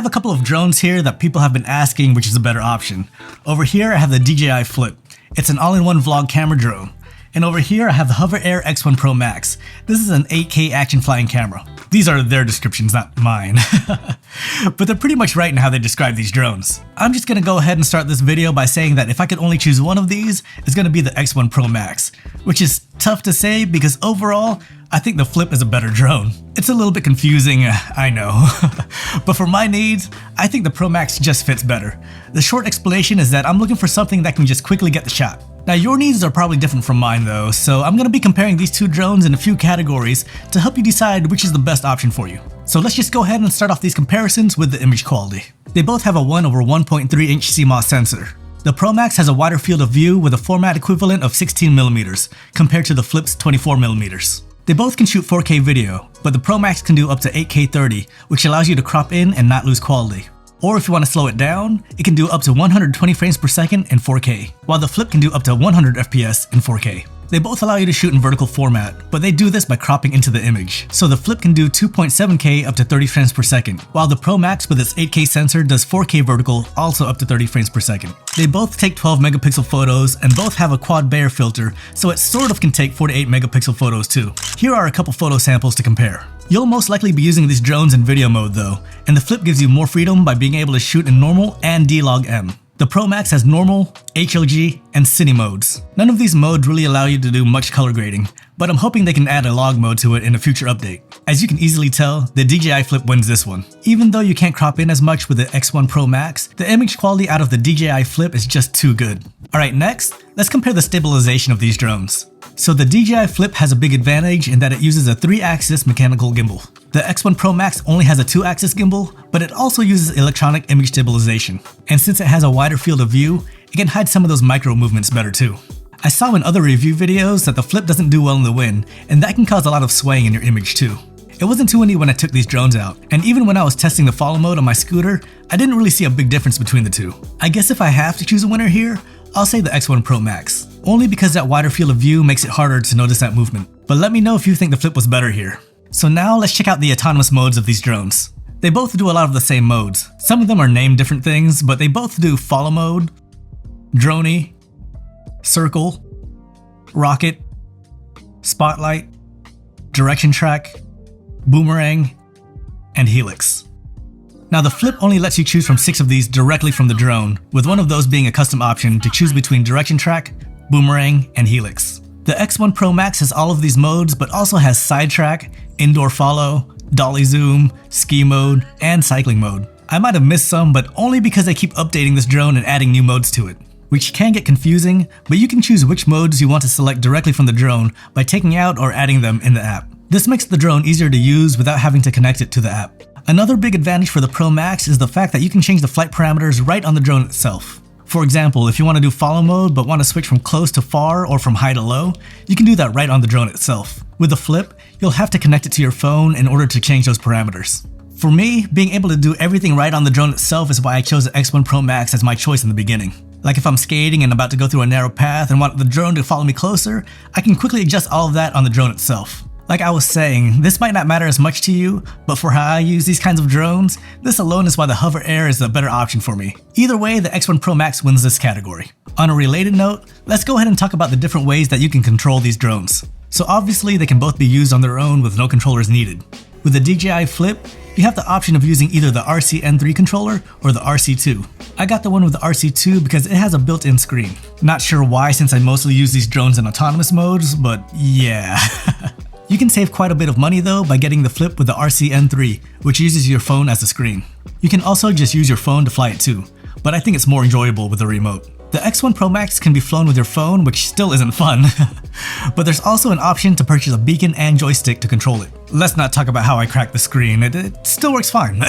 a couple of drones here that people have been asking which is a better option. Over here I have the DJI Flip. It's an all-in-one vlog camera drone. And over here I have the HoverAir X1 Pro Max. This is an 8K action flying camera. These are their descriptions, not mine. But they're pretty much right in how they describe these drones. I'm just gonna go ahead and start this video by saying that if I could only choose one of these, it's gonna be the X1 Pro Max. Which is tough to say because overall, I think the Flip is a better drone. It's a little bit confusing, I know. But for my needs, I think the Pro Max just fits better. The short explanation is that I'm looking for something that can just quickly get the shot. Now your needs are probably different from mine though, so I'm gonna be comparing these two drones in a few categories to help you decide which is the best option for you. So let's just go ahead and start off these comparisons with the image quality. They both have a 1/1.3 inch CMOS sensor. The Pro Max has a wider field of view with a format equivalent of 16mm compared to the Flip's 24mm. They both can shoot 4K video, but the Pro Max can do up to 8K 30, which allows you to crop in and not lose quality. Or if you want to slow it down, it can do up to 120 frames per second in 4K, while the Flip can do up to 100 FPS in 4K. They both allow you to shoot in vertical format, but they do this by cropping into the image. So the Flip can do 2.7K up to 30 frames per second, while the Pro Max with its 8K sensor does 4K vertical, also up to 30 frames per second. They both take 12 megapixel photos and both have a quad Bayer filter, so it sort of can take 48 megapixel photos too. Here are a couple photo samples to compare. You'll most likely be using these drones in video mode though, and the Flip gives you more freedom by being able to shoot in normal and D-Log-M. The Pro Max has normal, HLG, and cine modes. None of these modes really allow you to do much color grading, but I'm hoping they can add a log mode to it in a future update. As you can easily tell, the DJI Flip wins this one. Even though you can't crop in as much with the X1 Pro Max, the image quality out of the DJI Flip is just too good. Alright, next, let's compare the stabilization of these drones. So the DJI Flip has a big advantage in that it uses a 3-axis mechanical gimbal. The X1 Pro Max only has a 2-axis gimbal, but it also uses electronic image stabilization. And since it has a wider field of view, it can hide some of those micro movements better too. I saw in other review videos that the Flip doesn't do well in the wind, and that can cause a lot of swaying in your image too. It wasn't too windy when I took these drones out, and even when I was testing the follow mode on my scooter, I didn't really see a big difference between the two. I guess if I have to choose a winner here, I'll say the X1 Pro Max. Only because that wider field of view makes it harder to notice that movement. But let me know if you think the Flip was better here. So now let's check out the autonomous modes of these drones. They both do a lot of the same modes. Some of them are named different things, but they both do follow mode, droney, circle, rocket, spotlight, direction track, boomerang, and helix. Now the Flip only lets you choose from 6 of these directly from the drone, with one of those being a custom option to choose between direction track, boomerang, and helix. The X1 Pro Max has all of these modes, but also has sidetrack, indoor follow, dolly zoom, ski mode, and cycling mode. I might have missed some, but only because they keep updating this drone and adding new modes to it, which can get confusing, but you can choose which modes you want to select directly from the drone by taking out or adding them in the app. This makes the drone easier to use without having to connect it to the app. Another big advantage for the Pro Max is the fact that you can change the flight parameters right on the drone itself. For example, if you want to do follow mode but want to switch from close to far or from high to low, you can do that right on the drone itself. With the Flip, you'll have to connect it to your phone in order to change those parameters. For me, being able to do everything right on the drone itself is why I chose the X1 Pro Max as my choice in the beginning. Like if I'm skating and about to go through a narrow path and want the drone to follow me closer, I can quickly adjust all of that on the drone itself. Like I was saying, this might not matter as much to you, but for how I use these kinds of drones, this alone is why the HoverAir is the better option for me. Either way, the X1 Pro Max wins this category. On a related note, let's go ahead and talk about the different ways that you can control these drones. So obviously they can both be used on their own with no controllers needed. With the DJI Flip, you have the option of using either the RC-N3 controller or the RC2. I got the one with the RC2 because it has a built-in screen. Not sure why since I mostly use these drones in autonomous modes, but yeah. You can save quite a bit of money though by getting the Flip with the RC-N3, which uses your phone as a screen. You can also just use your phone to fly it too, but I think it's more enjoyable with the remote. The X1 Pro Max can be flown with your phone, which still isn't fun. But there's also an option to purchase a beacon and joystick to control it. Let's not talk about how I cracked the screen, it still works fine.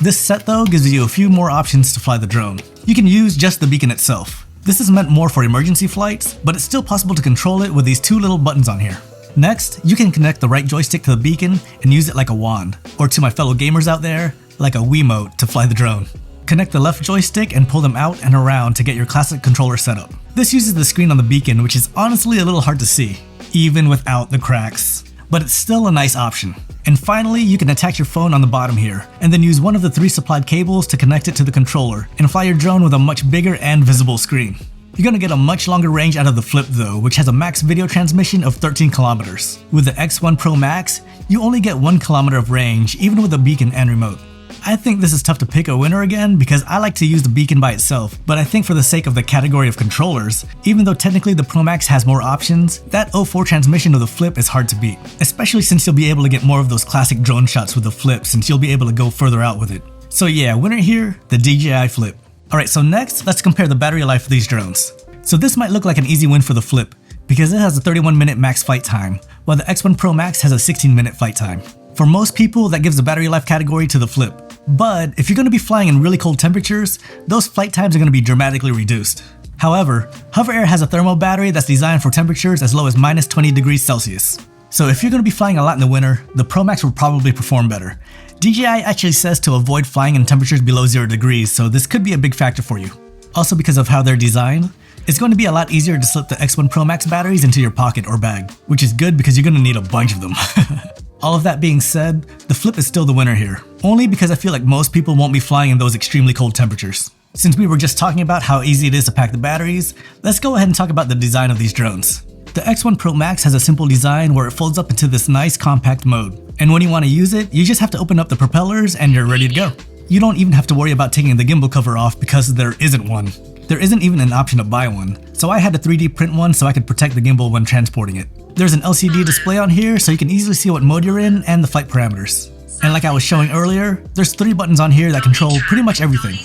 This set though gives you a few more options to fly the drone. You can use just the beacon itself. This is meant more for emergency flights, but it's still possible to control it with these 2 little buttons on here. Next, you can connect the right joystick to the beacon and use it like a wand, or to my fellow gamers out there, like a Wiimote to fly the drone. Connect the left joystick and pull them out and around to get your classic controller setup. This uses the screen on the beacon, which is honestly a little hard to see, even without the cracks. But it's still a nice option. And finally, you can attach your phone on the bottom here, and then use one of the 3 supplied cables to connect it to the controller, and fly your drone with a much bigger and visible screen. You're gonna get a much longer range out of the Flip though, which has a max video transmission of 13 kilometers. With the X1 Pro Max, you only get 1 kilometer of range, even with a beacon and remote. I think this is tough to pick a winner again because I like to use the beacon by itself, but I think for the sake of the category of controllers, even though technically the Pro Max has more options, that 04 transmission of the Flip is hard to beat, especially since you'll be able to get more of those classic drone shots with the Flip since you'll be able to go further out with it. So yeah, winner here, the DJI Flip. Alright, so next, let's compare the battery life of these drones. So this might look like an easy win for the Flip, because it has a 31-minute max flight time, while the X1 Pro Max has a 16-minute flight time. For most people, that gives the battery life category to the Flip. But if you're going to be flying in really cold temperatures, those flight times are going to be dramatically reduced. However, HoverAir has a thermal battery that's designed for temperatures as low as minus 20 degrees Celsius. So if you're going to be flying a lot in the winter, the Pro Max will probably perform better. DJI actually says to avoid flying in temperatures below 0 degrees, so this could be a big factor for you. Also because of how they're designed, it's going to be a lot easier to slip the X1 Pro Max batteries into your pocket or bag, which is good because you're going to need a bunch of them. All of that being said, the Flip is still the winner here, only because I feel like most people won't be flying in those extremely cold temperatures. Since we were just talking about how easy it is to pack the batteries, let's go ahead and talk about the design of these drones. The X1 Pro Max has a simple design where it folds up into this nice compact mode, and when you want to use it, you just have to open up the propellers and you're ready to go. You don't even have to worry about taking the gimbal cover off because there isn't one. There isn't even an option to buy one, so I had to 3D print one so I could protect the gimbal when transporting it. There's an LCD display on here so you can easily see what mode you're in and the flight parameters. And like I was showing earlier, there's 3 buttons on here that control pretty much everything.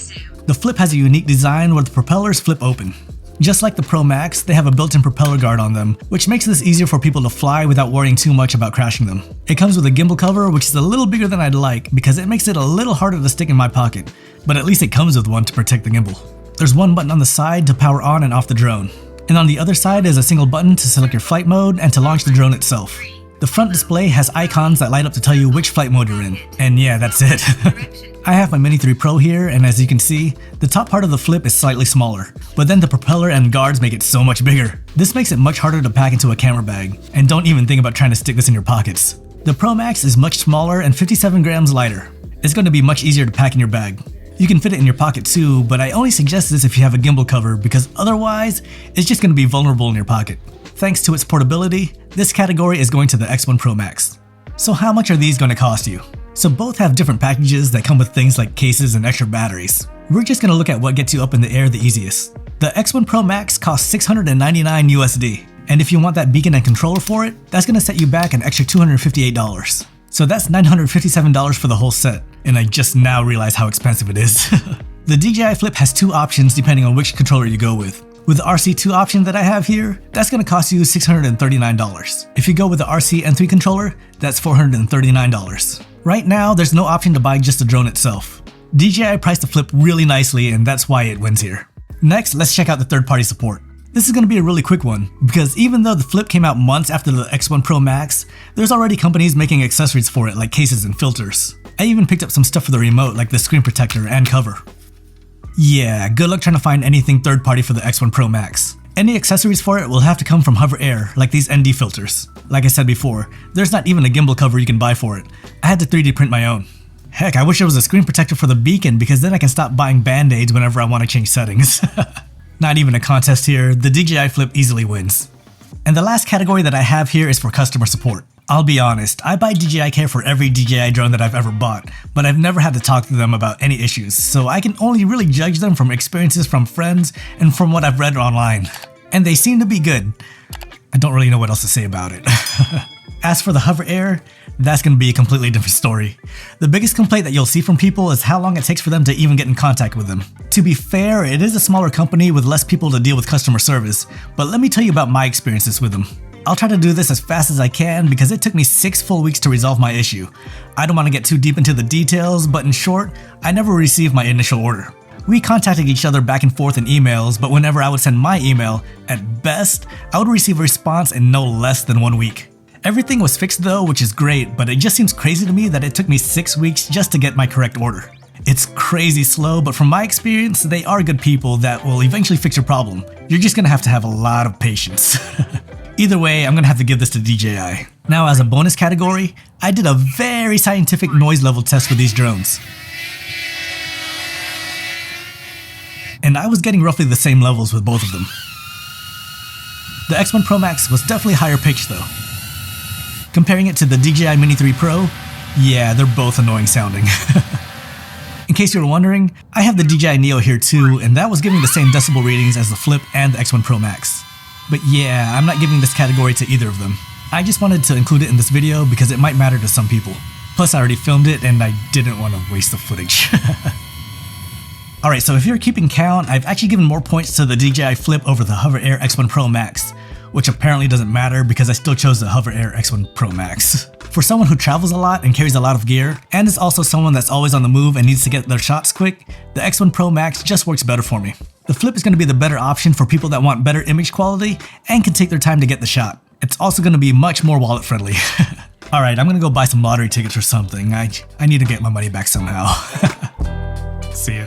The Flip has a unique design where the propellers flip open. Just like the Pro Max, they have a built-in propeller guard on them, which makes this easier for people to fly without worrying too much about crashing them. It comes with a gimbal cover, which is a little bigger than I'd like because it makes it a little harder to stick in my pocket, but at least it comes with one to protect the gimbal. There's one button on the side to power on and off the drone, and on the other side is a single button to select your flight mode and to launch the drone itself. The front display has icons that light up to tell you which flight mode you're in, and yeah, that's it. I have my Mini 3 Pro here, and as you can see, the top part of the Flip is slightly smaller, but then the propeller and guards make it so much bigger. This makes it much harder to pack into a camera bag, and don't even think about trying to stick this in your pockets. The Pro Max is much smaller and 57 grams lighter. It's going to be much easier to pack in your bag. You can fit it in your pocket too, but I only suggest this if you have a gimbal cover because otherwise, it's just going to be vulnerable in your pocket. Thanks to its portability, this category is going to the X1 Pro Max. So how much are these going to cost you? So both have different packages that come with things like cases and extra batteries. We're just going to look at what gets you up in the air the easiest. The X1 Pro Max costs $699 USD, and if you want that beacon and controller for it, that's going to set you back an extra $258. So that's $957 for the whole set, and I just now realize how expensive it is. The DJI Flip has 2 options depending on which controller you go with. With the RC2 option that I have here, that's going to cost you $639. If you go with the RC N3 controller, that's $439. Right now, there's no option to buy just the drone itself. DJI priced the Flip really nicely, and that's why it wins here. Next, let's check out the third-party support. This is going to be a really quick one, because even though the Flip came out months after the X1 Pro Max, there's already companies making accessories for it like cases and filters. I even picked up some stuff for the remote like the screen protector and cover. Yeah, good luck trying to find anything third-party for the X1 Pro Max. Any accessories for it will have to come from HoverAir, like these ND filters. Like I said before, there's not even a gimbal cover you can buy for it. I had to 3D print my own. Heck, I wish there was a screen protector for the beacon because then I can stop buying band-aids whenever I want to change settings. Not even a contest here, the DJI Flip easily wins. And the last category that I have here is for customer support. I'll be honest, I buy DJI Care for every DJI drone that I've ever bought, but I've never had to talk to them about any issues, so I can only really judge them from experiences from friends and from what I've read online. And they seem to be good. I don't really know what else to say about it. As for the HoverAir, that's going to be a completely different story. The biggest complaint that you'll see from people is how long it takes for them to even get in contact with them. To be fair, it is a smaller company with less people to deal with customer service, but let me tell you about my experiences with them. I'll try to do this as fast as I can because it took me 6 full weeks to resolve my issue. I don't want to get too deep into the details, but in short, I never received my initial order. We contacted each other back and forth in emails, but whenever I would send my email, at best, I would receive a response in no less than 1 week. Everything was fixed though, which is great, but it just seems crazy to me that it took me 6 weeks just to get my correct order. It's crazy slow, but from my experience, they are good people that will eventually fix your problem. You're just gonna have to have a lot of patience. Either way, I'm gonna have to give this to DJI. Now as a bonus category, I did a very scientific noise level test with these drones. And I was getting roughly the same levels with both of them. The X1 Pro Max was definitely higher pitched though. Comparing it to the DJI Mini 3 Pro, yeah, they're both annoying sounding. In case you were wondering, I have the DJI Neo here too, and that was giving the same decibel readings as the Flip and the X1 Pro Max. But yeah, I'm not giving this category to either of them. I just wanted to include it in this video because it might matter to some people. Plus I already filmed it and I didn't want to waste the footage. Alright, so if you're keeping count, I've actually given more points to the DJI Flip over the HoverAir X1 Pro Max, which apparently doesn't matter because I still chose the HoverAir X1 Pro Max. For someone who travels a lot and carries a lot of gear, and is also someone that's always on the move and needs to get their shots quick, the X1 Pro Max just works better for me. The Flip is going to be the better option for people that want better image quality and can take their time to get the shot. It's also going to be much more wallet friendly. Alright, I'm going to go buy some lottery tickets or something. I need to get my money back somehow. See ya.